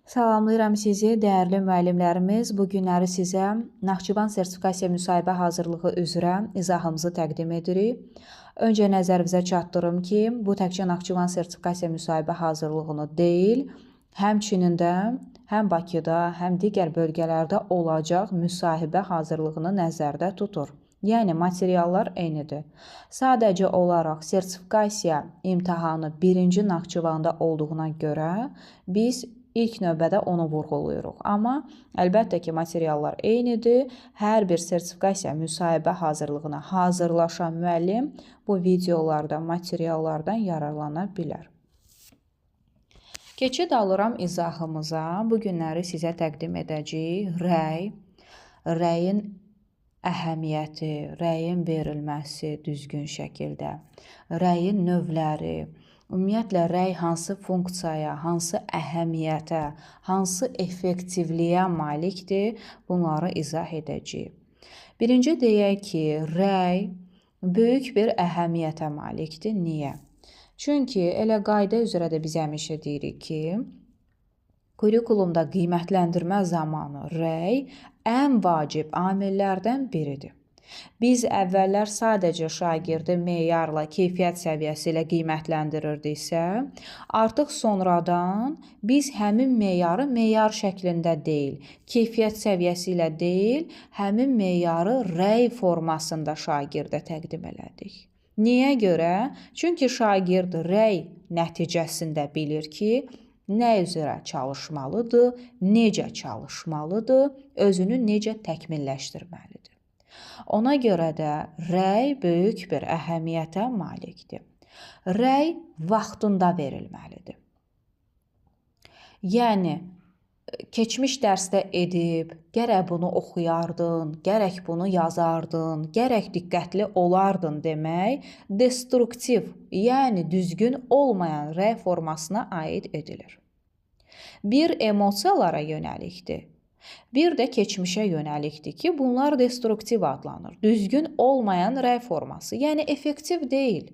Salamlayıram sizi, dəyərli müəllimlərimiz. Bu günləri sizə Naxçıvan sertifikasiya müsahibə hazırlığı üzrə izahımızı təqdim edirik. Öncə nəzərinizə çatdırım ki, bu təkcə Naxçıvan sertifikasiya müsahibə hazırlığını deyil, həmçinin də həm Bakıda, həm digər bölgələrdə olacaq müsahibə hazırlığını nəzərdə tutur. Yəni, materiallar eynidir. Sadəcə olaraq sertifikasiya imtahanı birinci Naxçıvanda olduğuna görə biz İlk növbədə onu vurğulayırıq. Amma əlbəttə ki, materiallar eynidir. Hər bir sertifikasiya müsahibə hazırlığına hazırlaşan müəllim bu videolardan, materiallardan yararlana bilər. Keçid alıram izahımıza. Bu günləri sizə təqdim edəcəyik. Rəyin əhəmiyyəti, rəyin verilməsi düzgün şəkildə, rəyin növləri, ümumiyyətlə, rəy hansı funksiyaya, hansı əhəmiyyətə, hansı effektivliyə malikdir, bunları izah edəcəyik. Birinci deyək ki, rəy böyük bir əhəmiyyətə malikdir. Niyə? Çünki elə qayda üzrə də biz həmişə deyirik ki, kurikulumda qiymətləndirmə zamanı rəy ən vacib amillərdən biridir. Biz əvvəllər sadəcə şagirdi meyarla, keyfiyyət səviyyəsi ilə qiymətləndirirdiksə, artıq sonradan biz həmin meyarı meyar şəklində deyil, keyfiyyət səviyyəsi ilə deyil, həmin meyarı rəy formasında şagirdə təqdim elədik. Niyə görə? Çünki şagird rəy nəticəsində bilir ki, nə üzrə çalışmalıdır, necə çalışmalıdır, özünü necə təkmilləşdirməlidir. Ona görə də rəy böyük bir əhəmiyyətə malikdir. Rəy vaxtında verilməlidir. Yəni, keçmiş dərsdə edib, gərək bunu oxuyardın, gərək bunu yazardın, gərək diqqətli olardın demək, destruktiv, yəni düzgün olmayan rəy formasına aid edilir. Bir emosiyalara yönəlikdir. Bir də keçmişə yönəlikdir ki, bunlar destruktiv adlanır. Düzgün olmayan rəy forması, yəni effektiv deyil.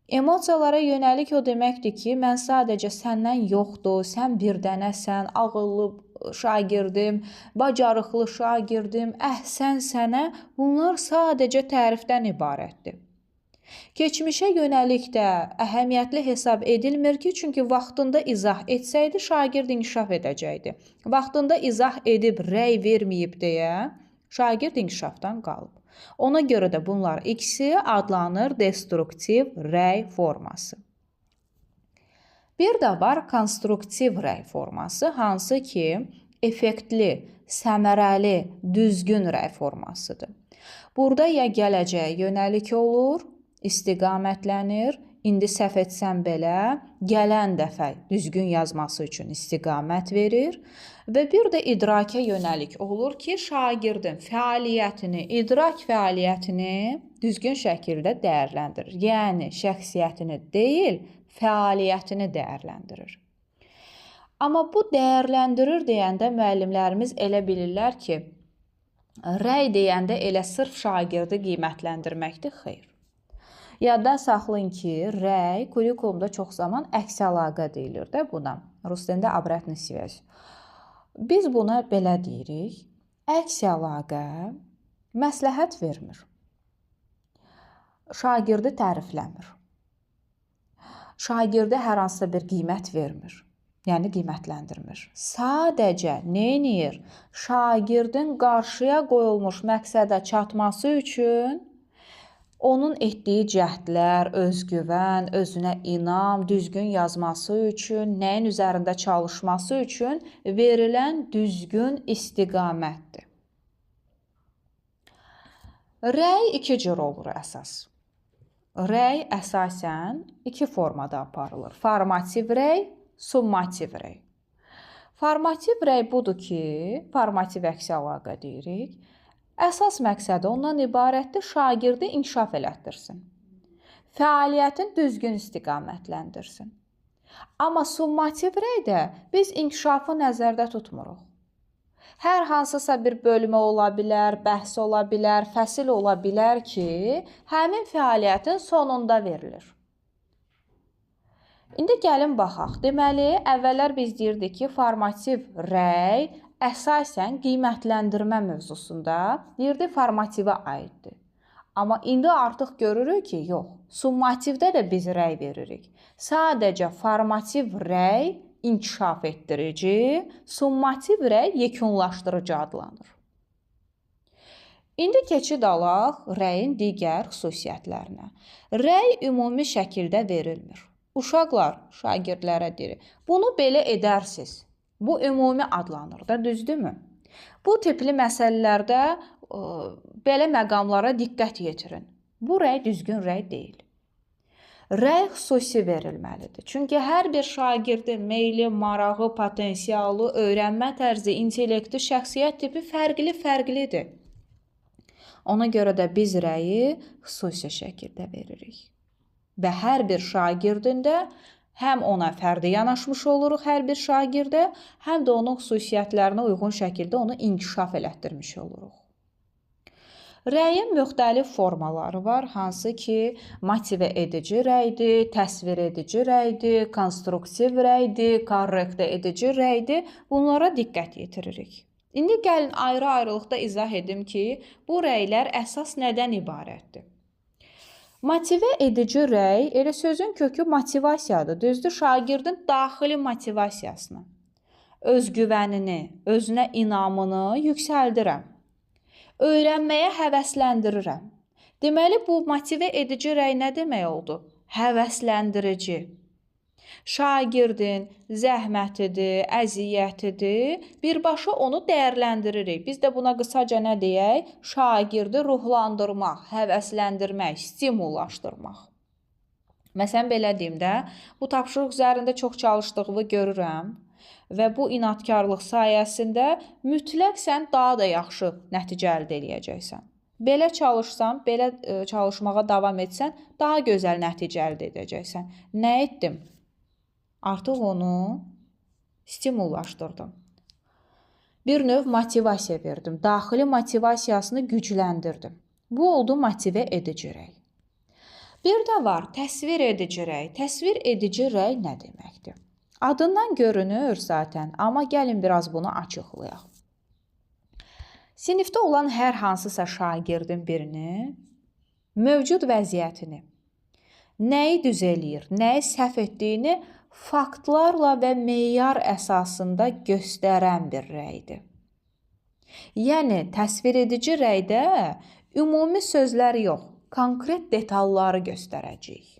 Emosiyalara yönəlik o deməkdir ki, mən sadəcə səndən yoxdur, sən bir dənəsən, ağıllı şagirdim, bacarıqlı şagirdim, əhsən sənə, bunlar sadəcə tərifdən ibarətdir. Keçmişə yönəlik də əhəmiyyətli hesab edilmir ki, çünki vaxtında izah etsəydi, şagird inkişaf edəcəkdi. Vaxtında izah edib, rəy verməyib deyə, şagird inkişafdan qalıb. Ona görə də bunlar ikisi adlanır destruktiv rəy forması. Bir də var konstruktiv rəy forması, hansı ki, effektli, səmərəli, düzgün rəy formasıdır. Burada ya gələcəyə yönəlik olur, istiqamətlənir, indi səhv etsəm belə, gələn dəfə düzgün yazması üçün istiqamət verir və bir də idraka yönəlik olur ki, şagirdin fəaliyyətini, idrak fəaliyyətini düzgün şəkildə dəyərləndirir. Yəni, şəxsiyyətini deyil, fəaliyyətini dəyərləndirir. Amma bu dəyərləndirir deyəndə müəllimlərimiz elə bilirlər ki, rəy deyəndə elə sırf şagirdi qiymətləndirməkdir, xeyr. Yadda saxlayın ki, rəy kurikulumda çox zaman əks əlaqə deyilir də buna. Rus dilində obratный связь. Biz buna belə deyirik, əks əlaqə məsləhət vermir. Şagirdi tərifləmir. Şagirdə hər hansısa bir qiymət vermir. Yəni qiymətləndirmir. Sadəcə nə edir? Şagirdin qarşıya qoyulmuş məqsədə çatması üçün onun etdiyi cəhdlər, özgüvən, özünə inam, düzgün yazması üçün, nəyin üzərində çalışması üçün verilən düzgün istiqamətdir. Rəy iki cür olur əsas. Rəy əsasən iki formada aparılır. Formativ rəy, summativ rəy. Formativ rəy budur ki, formativ əks əlaqə deyirik. Əsas məqsədi ondan ibarətdir, şagirdi inkişaf elətdirsin. Fəaliyyətin düzgün istiqamətləndirsin. Amma summativ rəydə biz inkişafı nəzərdə tutmuruq. Hər hansısa bir bölmə ola bilər, bəhs ola bilər, fəsil ola bilər ki, həmin fəaliyyətin sonunda verilir. İndi gəlin baxaq. Deməli, əvvəllər biz deyirdik ki, formativ rəy əsasən qiymətləndirmə mövzusunda deyirdi formativə aiddir. Amma indi artıq görürük ki, yox, summativdə də biz rəy veririk. Sadəcə formativ rəy inkişaf etdirici, summativ rəy yekunlaşdırıcı adlanır. İndi keçid alaq rəyin digər xüsusiyyətlərinə. Rəy ümumi şəkildə verilmir. Uşaqlar, şagirdlərə deyir, bunu belə edərsiz. Bu ümumi adlanır da, düzdürmü? Bu tipli məsələlərdə belə məqamlara diqqət yetirin. Bu rəy düzgün rəy deyil. Rəy xüsusi verilməlidir. Çünki hər bir şagirdin meyli, marağı, potensialı, öyrənmə tərzi, intellekti, şəxsiyyət tipi fərqli-fərqlidir. Ona görə də biz rəyi xüsusi şəkildə veririk. Və hər bir şagirdin də həm ona fərdi yanaşmış oluruq hər bir şagirdə, həm də onun xüsusiyyətlərinə uyğun şəkildə onu inkişaf elətdirmiş oluruq. Rəyin müxtəlif formaları var, hansı ki, motivə edici rəydir, təsvir edici rəydir, konstruktiv rəydir, korrektə edici rəydir. Bunlara diqqət yetiririk. İndi gəlin ayrı-ayrılıqda izah edim ki, bu rəylər əsas nədən ibarətdir? Motivə edici rəy, elə sözün kökü motivasiyadır, düzdür, şagirdin daxili motivasiyasını, özgüvənini, özünə inamını yüksəldirəm, öyrənməyə həvəsləndirirəm. Deməli, bu motivə edici rəy nə demək oldu? Həvəsləndirici. Şagirdin zəhmətidir, əziyyətidir, birbaşa onu dəyərləndiririk. Biz də buna qısaca nə deyək? Şagirdi ruhlandırmaq, həvəsləndirmək, stimullaşdırmaq. Məsələn, belə deyim də, bu tapşırıq üzərində çox çalışdığımı görürəm və bu inadkarlıq sayəsində mütləq sən daha da yaxşı nəticə əldə edəcəksən. Belə çalışsan, belə çalışmağa davam etsən, daha gözəl nəticə əldə edəcəksən. Nə etdim? Artıq onu stimullaşdırdım. Bir növ motivasiya verdim. Daxili motivasiyasını gücləndirdim. Bu oldu motivə edici rəy. Bir də var təsvir edici rəy. Təsvir edici rəy nə deməkdir? Adından görünür zaten, amma gəlin biraz bunu açıqlayaq. Sinifdə olan hər hansısa şagirdin birini, mövcud vəziyyətini, nəyi düz eləyir, nəyi səhv etdiyini faktlarla və meyar əsasında göstərən bir rəydir. Yəni, təsvir edici rəydə ümumi sözlər yox, konkret detalları göstərəcəyik.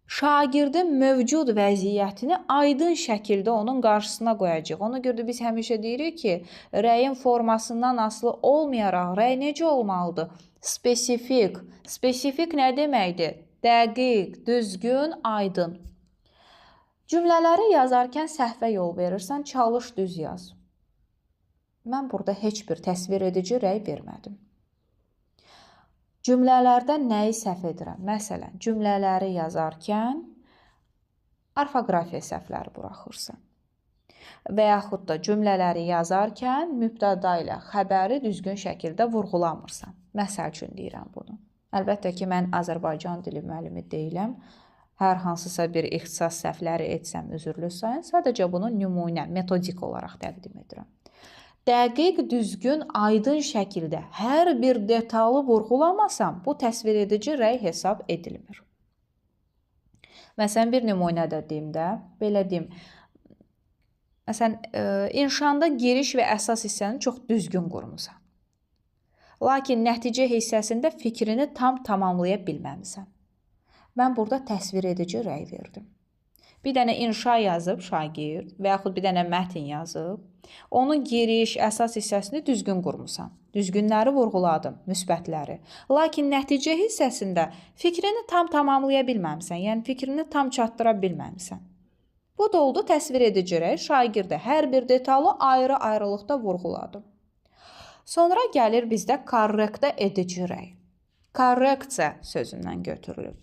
Şagirdin mövcud vəziyyətini aydın şəkildə onun qarşısına qoyacaq. Ona görə də biz həmişə deyirik ki, rəyin formasından asılı olmayaraq rəy necə olmalıdır? Spesifik. Spesifik nə deməkdir? Dəqiq, düzgün, aydın. Cümlələri yazarkən səhvə yol verirsən, çalış düz yaz. Mən burada heç bir təsvir edici rəy vermədim. Cümlələrdə nəyi səhv edirəm? Məsələn, cümlələri yazarkən orfoqrafiya səhvləri buraxırsan. Və yaxud da cümlələri yazarkən mübtəda ilə xəbəri düzgün şəkildə vurğulamırsan. Məsəl üçün deyirəm bunu. Əlbəttə ki, mən Azərbaycan dili müəllimi deyiləm. Hər hansısa bir ixtisas səhvləri etsəm üzrlü sayın. Sadəcə bunu nümunə, metodik olaraq təqdim edirəm. Dəqiq, düzgün, aydın şəkildə hər bir detalı vurğulamasam, bu təsvir edici rəy hesab edilmir. Məsələn, bir nümunə də deyim də, belə deyim. Məsələn, inşanda giriş və əsas hissəni çox düzgün qurmusan. Lakin nəticə hissəsində fikrini tam tamamlaya bilməmisən. Mən burada təsvir edici rəy verdim. Bir dənə inşa yazıb şagird və yaxud bir dənə mətn yazıb, onun giriş, əsas hissəsini düzgün qurmusan. Düzgünləri vurğuladım, müsbətləri. Lakin nəticə hissəsində fikrini tam tamamlaya bilməmisən, yəni fikrini tam çatdıra bilməmisən. Bu da oldu təsvir edici rəy, şagirdə hər bir detalı ayrı-ayrılıqda vurğuladım. Sonra gəlir bizdə korrektə edici rəy. Korreksiya sözündən götürülür.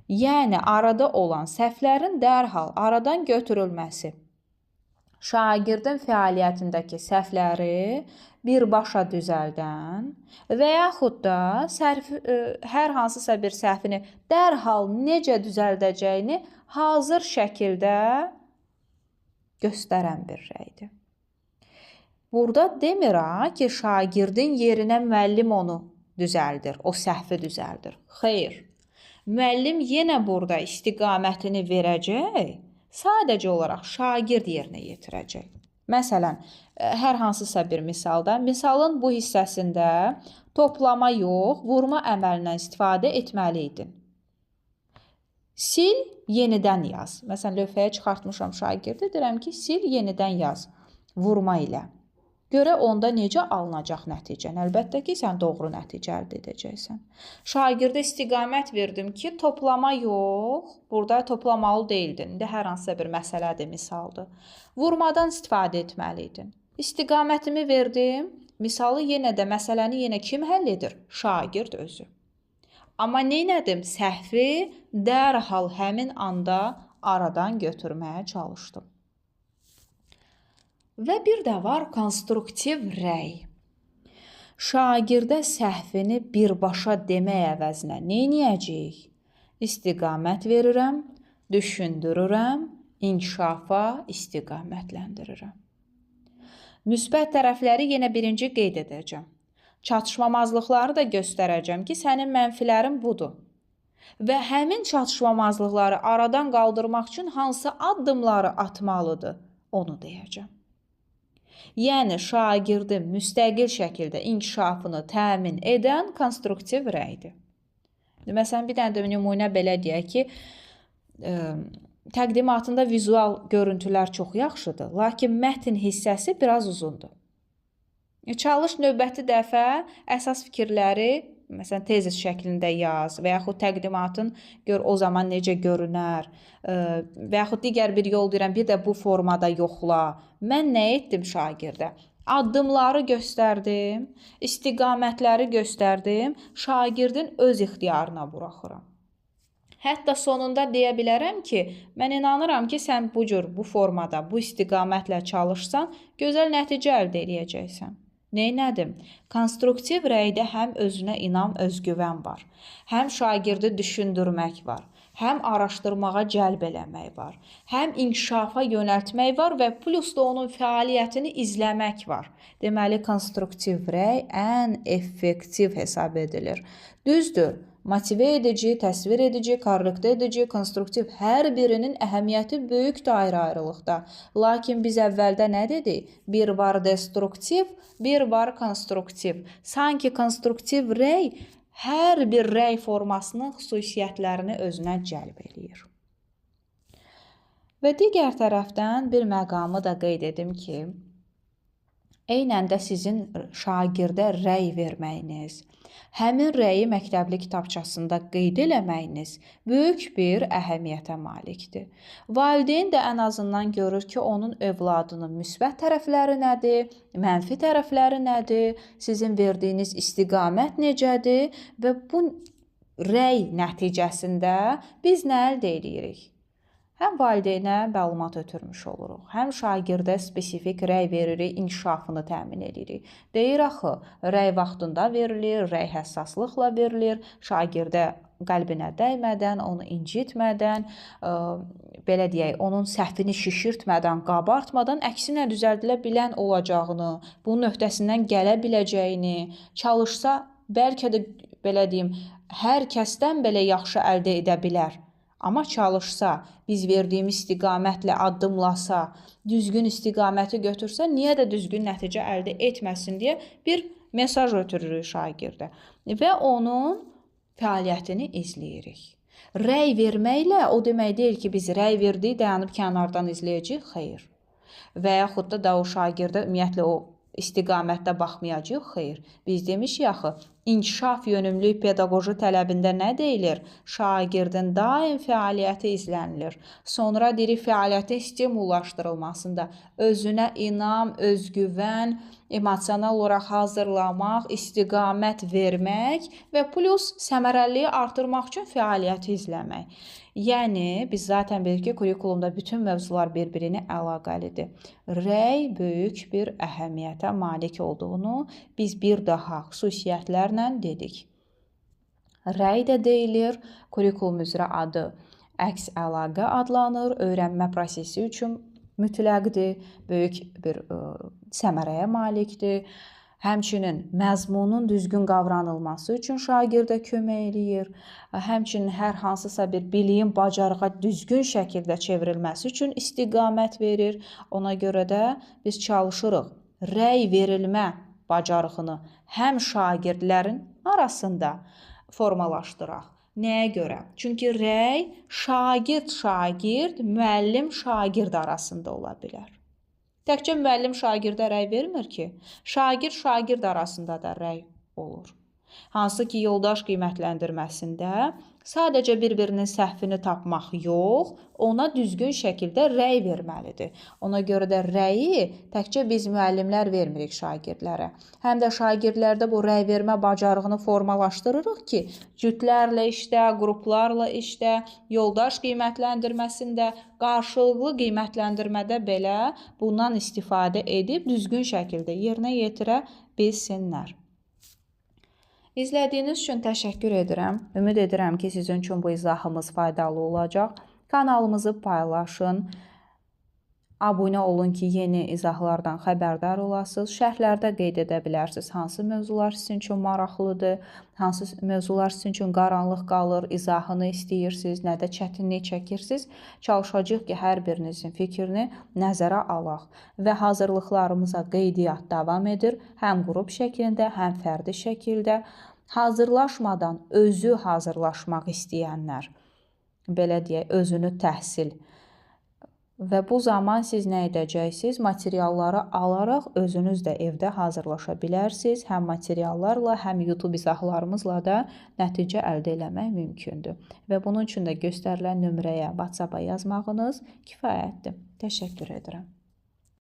Yəni, arada olan səhvlərin dərhal aradan götürülməsi. şagirdin fəaliyyətindəki səhvləri birbaşa düzəldən və yaxud da hər hansısa bir səhvini dərhal necə düzəldəcəyini hazır şəkildə göstərən bir rəydir. Burada demir ki, şagirdin yerinə müəllim onu düzəldir, o səhvi düzəldir. Xeyr, müəllim yenə burada istiqamətini verəcək, sadəcə olaraq şagird yerinə yetirəcək. Məsələn, hər hansısa bir misalda, misalın bu hissəsində toplama yox, vurma əməlindən istifadə etməliydin. Sil, yenidən yaz. Məsələn, lövhəyə çıxartmışam şagirdi, deyirəm ki, sil, yenidən yaz, vurma ilə. Görə onda necə alınacaq nəticən? Əlbəttə ki, sən doğru nəticə əldə edəcəksən. Şagirdə istiqamət verdim ki, toplama yox, burada toplamalı deyildin. İndi hər hansısa bir məsələdir, misaldır. Vurmadan istifadə etməliydin. İstiqamətimi verdim, misalı yenə də, məsələni yenə kim həll edir? Şagird özü. Amma neynədim? Səhvi dərhal həmin anda aradan götürməyə çalışdım. Və bir də var konstruktiv rəy. Şagirdə səhvini birbaşa demək əvəzinə neyniyəcəyik? İstiqamət verirəm, düşündürürəm, inkişafa istiqamətləndirirəm. Müsbət tərəfləri yenə birinci qeyd edəcəm. Çatışmamazlıqları da göstərəcəm ki, sənin mənfilərin budur. Və həmin çatışmamazlıqları aradan qaldırmaq üçün hansı addımları atmalıdır, onu deyəcəm. Yəni, şagirdin müstəqil şəkildə inkişafını təmin edən konstruktiv rəydir. Məsələn, bir dənə də nümunə belə deyək ki, təqdimatında vizual görüntülər çox yaxşıdır, lakin mətn hissəsi biraz uzundur. Çalış növbəti dəfə əsas fikirləri, məsələn, tezis şəklində yaz və yaxud təqdimatın gör o zaman necə görünər və yaxud digər bir yol deyirəm, bir də bu formada yoxla. Mən nə etdim şagirdə? Addımları göstərdim, istiqamətləri göstərdim, şagirdin öz ixtiyarına buraxıram. Hətta sonunda deyə bilərəm ki, mən inanıram ki, sən bu cür, bu formada, bu istiqamətlə çalışsan, gözəl nəticə əldə edəcəksən. Neynədim? Konstruktiv rəydə həm özünə inam, özgüvən var, həm şagirdi düşündürmək var, həm araşdırmağa cəlb eləmək var, həm inkişafa yönəltmək var və plus da onun fəaliyyətini izləmək var. Deməli, konstruktiv rəy ən effektiv hesab edilir. Düzdür, motivə edici, təsvir edici, korrekte edici, konstruktiv hər birinin əhəmiyyəti böyükdür ayrı-ayrılıqda. Lakin biz əvvəldə nə dedik? Bir var destruktiv, bir var konstruktiv. Sanki konstruktiv rəy hər bir rəy formasının xüsusiyyətlərini özünə cəlb eləyir. Və digər tərəfdən bir məqamı da qeyd edim ki, eynən də sizin şagirdə rəy verməyiniz, həmin rəyi məktəbli kitabçasında qeyd eləməyiniz böyük bir əhəmiyyətə malikdir. Valideyn də ən azından görür ki, onun övladının müsbət tərəfləri nədir, mənfi tərəfləri nədir, sizin verdiyiniz istiqamət necədir və bu rəy nəticəsində biz nə əldə edirik? Həm valideynə məlumat ötürmüş oluruq, həm şagirdə spesifik rəy veririk, inkişafını təmin edirik. Deyir axı, rəy vaxtında verilir, rəy həssaslıqla verilir, şagirdə qəlbinə dəymədən, onu incitmədən, belə deyək, onun səhvini şişirtmədən, qabartmadan, əksinə düzəldilə bilən olacağını, bunun öhdəsindən gələ biləcəyini, çalışsa, bəlkə də, belə deyim, hər kəsdən belə yaxşı əldə edə bilər. Amma çalışsa, biz verdiyimiz istiqamətlə addımlasa, düzgün istiqaməti götürsə, niyə də düzgün nəticə əldə etməsin deyə bir mesaj ötürürük şagirdə və onun fəaliyyətini izləyirik. Rəy verməklə o demək deyil ki, biz rəy verdik, dayanıb kənardan izləyəcəyik, xeyr. Və yaxud da o şagirdə ümumiyyətlə o istiqamətdə baxmayacaq, xeyr. Biz demişik axı, inkişaf yönümlü pedaqoji tələbində nə deyilir? Şagirdin daim fəaliyyəti izlənilir. Sonra deyirik fəaliyyətin stimullaşdırılmasında özünə inam, özgüvən, emosional olaraq hazırlamaq, istiqamət vermək və plus səmərəliliyi artırmaq üçün fəaliyyəti izləmək. Yəni, biz zaten bilirik ki, kurikulumda bütün mövzular bir-birini əlaqəlidir. Rəy böyük bir əhəmiyyətə malik olduğunu biz bir daha xüsusiyyətlərlə dedik. Rəy də deyilir, kurikulum üzrə adı əks əlaqə adlanır, öyrənmə prosesi üçün mütləqdir, böyük bir səmərəyə malikdir. Həmçinin məzmunun düzgün qavranılması üçün şagirdə kömək eləyir. Həmçinin hər hansısa bir biliyin bacarığa düzgün şəkildə çevrilməsi üçün istiqamət verir. Ona görə də biz çalışırıq rəy verilmə bacarığını həm şagirdlərin arasında formalaşdıraq. Nəyə görə? Çünki rəy şagird, müəllim-şagird arasında ola bilər. Təkcə müəllim şagirdə rəy vermir ki, şagird arasında da rəy olur. Hansı ki, yoldaş qiymətləndirməsində sadəcə bir-birinin səhvini tapmaq yox, ona düzgün şəkildə rəy verməlidir. Ona görə də rəyi təkcə biz müəllimlər vermirik şagirdlərə. Həm də şagirdlərdə bu rəy vermə bacarığını formalaşdırırıq ki, cütlərlə işdə, qruplarla işdə, yoldaş qiymətləndirməsində, qarşılıqlı qiymətləndirmədə belə bundan istifadə edib düzgün şəkildə yerinə yetirə bilsinlər. İzlədiyiniz üçün təşəkkür edirəm. Ümid edirəm ki, sizin üçün bu izahımız faydalı olacaq. Kanalımızı paylaşın. Abunə olun ki, yeni izahlardan xəbərdar olasınız. Şərhlərdə qeyd edə bilərsiniz, hansı mövzular sizin üçün maraqlıdır, hansı mövzular sizin üçün qaranlıq qalır, izahını istəyirsiniz, nədə çətinlik çəkirsiniz. Çalışacağıq ki, hər birinizin fikrini nəzərə alaq. Və hazırlıqlarımıza qeydiyyat davam edir. Həm qrup şəklində, həm fərdi şəkildə. Hazırlaşmadan özü hazırlaşmaq istəyənlər, belə deyək, özünü təhsil. Və bu zaman siz nə edəcəksiniz? Materialları alaraq özünüz də evdə hazırlaşa bilərsiniz. Həm materiallarla, həm YouTube izahlarımızla da nəticə əldə eləmək mümkündür. Və bunun üçün də göstərilən nömrəyə, WhatsApp-a yazmağınız kifayətdir. Təşəkkür edirəm.